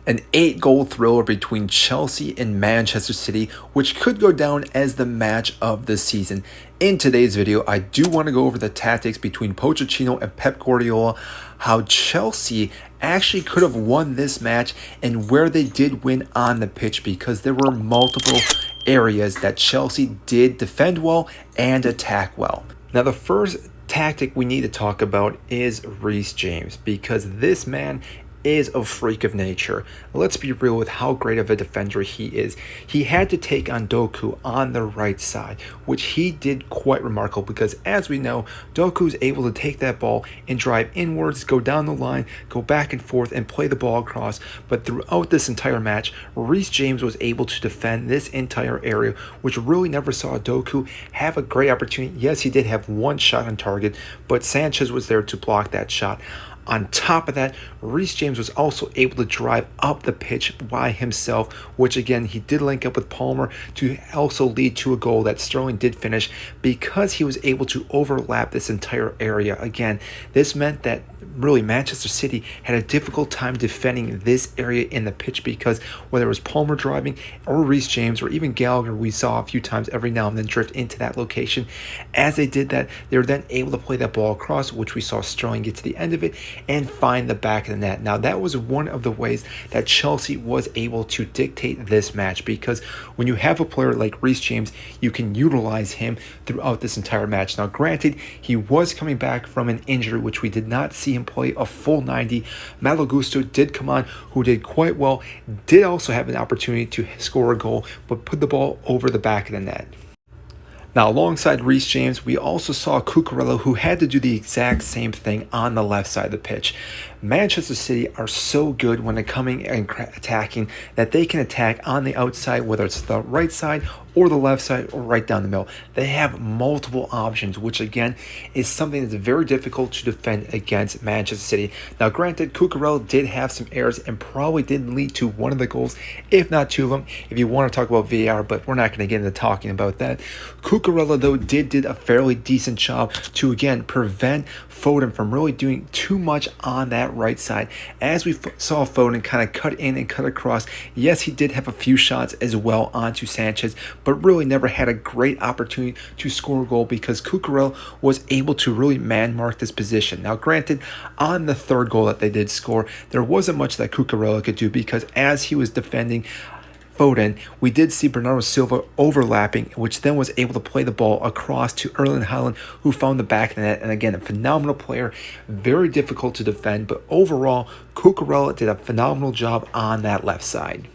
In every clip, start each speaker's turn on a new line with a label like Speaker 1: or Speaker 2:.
Speaker 1: An 8-goal thriller between Chelsea and Manchester City, which could go down as the match of the season. In today's video, I do want to go over the tactics between Pochettino and Pep Guardiola, how Chelsea actually could have won this match, and where they did win on the pitch, because there were multiple areas that Chelsea did defend well and attack well. Now, the first tactic we need to talk about is Reece James, because this man is a freak of nature. Let's be real with how great of a defender he is. He had to take on Doku on the right side, which he did quite remarkable, because as we know, Doku is able to take that ball and drive inwards, go down the line, go back and forth, and play the ball across. But throughout this entire match, Reece James was able to defend this entire area, which really never saw Doku have a great opportunity. Yes, he did have one shot on target, but Sanchez was there to block that shot. On top of that, Reece James was also able to drive up the pitch by himself, which again, he did link up with Palmer to also lead to a goal that Sterling did finish, because he was able to overlap this entire area. Again, this meant that really Manchester City had a difficult time defending this area in the pitch, because whether it was Palmer driving or Reece James or even Gallagher, we saw a few times every now and then drift into that location. As they did that, they were then able to play that ball across, which we saw Sterling get to the end of it and find the back of the net. Now, that was one of the ways that Chelsea was able to dictate this match, because when you have a player like Reece James, you can utilize him throughout this entire match. Now, granted, he was coming back from an injury, which we did not see him play a full 90. Malo Gusto did come on, who did quite well, did also have an opportunity to score a goal, but put the ball over the back of the net. Now, alongside Reece James, we also saw Cucurella, who had to do the exact same thing on the left side of the pitch. Manchester City are so good when they're coming and attacking that they can attack on the outside, whether it's the right side or the left side or right down the middle. They have multiple options, which again is something that's very difficult to defend against Manchester City. Now, granted, Cucurella did have some errors and probably did lead to one of the goals, if not two of them, if you want to talk about VAR, but we're not going to get into talking about that. Cucurella, though, did a fairly decent job to, again, prevent Foden from really doing too much on that right side. As we saw Foden kind of cut in and cut across, yes, he did have a few shots as well onto Sanchez, but really never had a great opportunity to score a goal, because Cucurella was able to really man-mark this position. Now, granted, on the third goal that they did score, there wasn't much that Cucurella could do, because as he was defending Foden, we did see Bernardo Silva overlapping, which then was able to play the ball across to Erling Haaland, who found the back of the net. And again, a phenomenal player, very difficult to defend, but overall, Cucurella did a phenomenal job on that left side.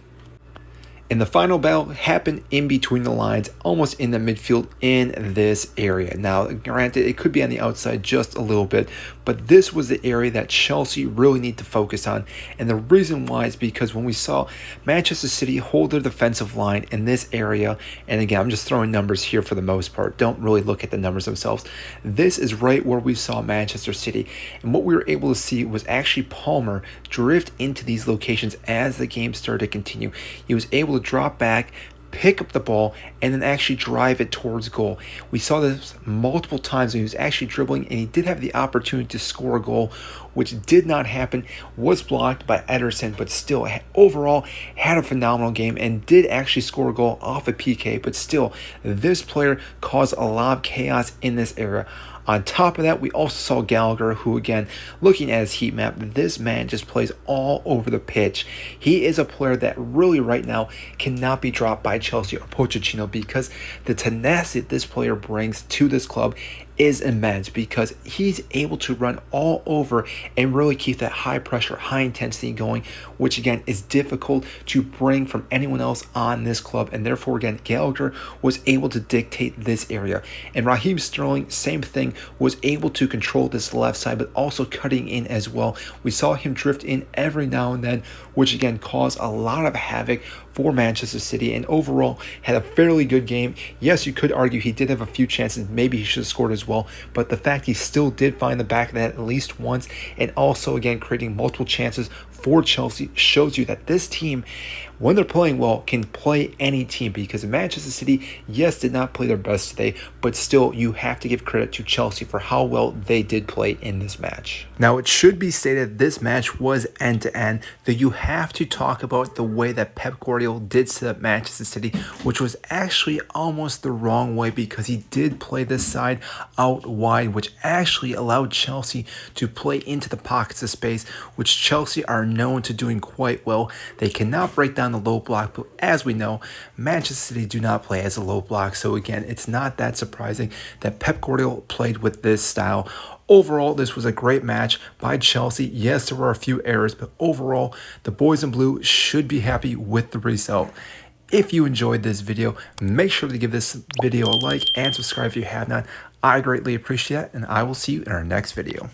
Speaker 1: And the final battle happened in between the lines, almost in the midfield in this area. Now, granted, it could be on the outside just a little bit, but this was the area that Chelsea really need to focus on. And the reason why is because when we saw Manchester City hold their defensive line in this area, and again, I'm just throwing numbers here for the most part, don't really look at the numbers themselves. This is right where we saw Manchester City. And what we were able to see was actually Palmer drift into these locations as the game started to continue. He was able to drop back, pick up the ball, and then actually drive it towards goal. We saw this multiple times when he was actually dribbling, and he did have the opportunity to score a goal, which did not happen, was blocked by Ederson, but still overall had a phenomenal game and did actually score a goal off a PK. But still, this player caused a lot of chaos in this area. On top of that, we also saw Gallagher, who, again, looking at his heat map, this man just plays all over the pitch. He is a player that really right now cannot be dropped by Chelsea or Pochettino, because the tenacity that this player brings to this club is immense, because he's able to run all over and really keep that high pressure, high intensity going, which again is difficult to bring from anyone else on this club. And therefore, again, Gallagher was able to dictate this area. And Raheem Sterling, same thing, was able to control this left side, but also cutting in as well. We saw him drift in every now and then, which again caused a lot of havoc for Manchester City, and overall had a fairly good game. Yes, you could argue he did have a few chances, maybe he should have scored as well, but the fact he still did find the back of that at least once, and also again creating multiple chances for Chelsea shows you that this team, when they're playing well, can play any team, because Manchester City, yes, did not play their best today, but still you have to give credit to Chelsea for how well they did play in this match. Now, it should be stated this match was end-to-end, that you have to talk about the way that Pep Guardiola did set up Manchester City, which was actually almost the wrong way, because he did play this side out wide, which actually allowed Chelsea to play into the pockets of space, which Chelsea are known to doing quite well. They cannot break down the low block, but as we know, Manchester City do not play as a low block. So again, it's not that surprising that Pep Guardiola played with this style. Overall, this was a great match by Chelsea. Yes, there were a few errors, but overall, the boys in blue should be happy with the result. If you enjoyed this video, make sure to give this video a like and subscribe if you have not. I greatly appreciate it, and I will see you in our next video.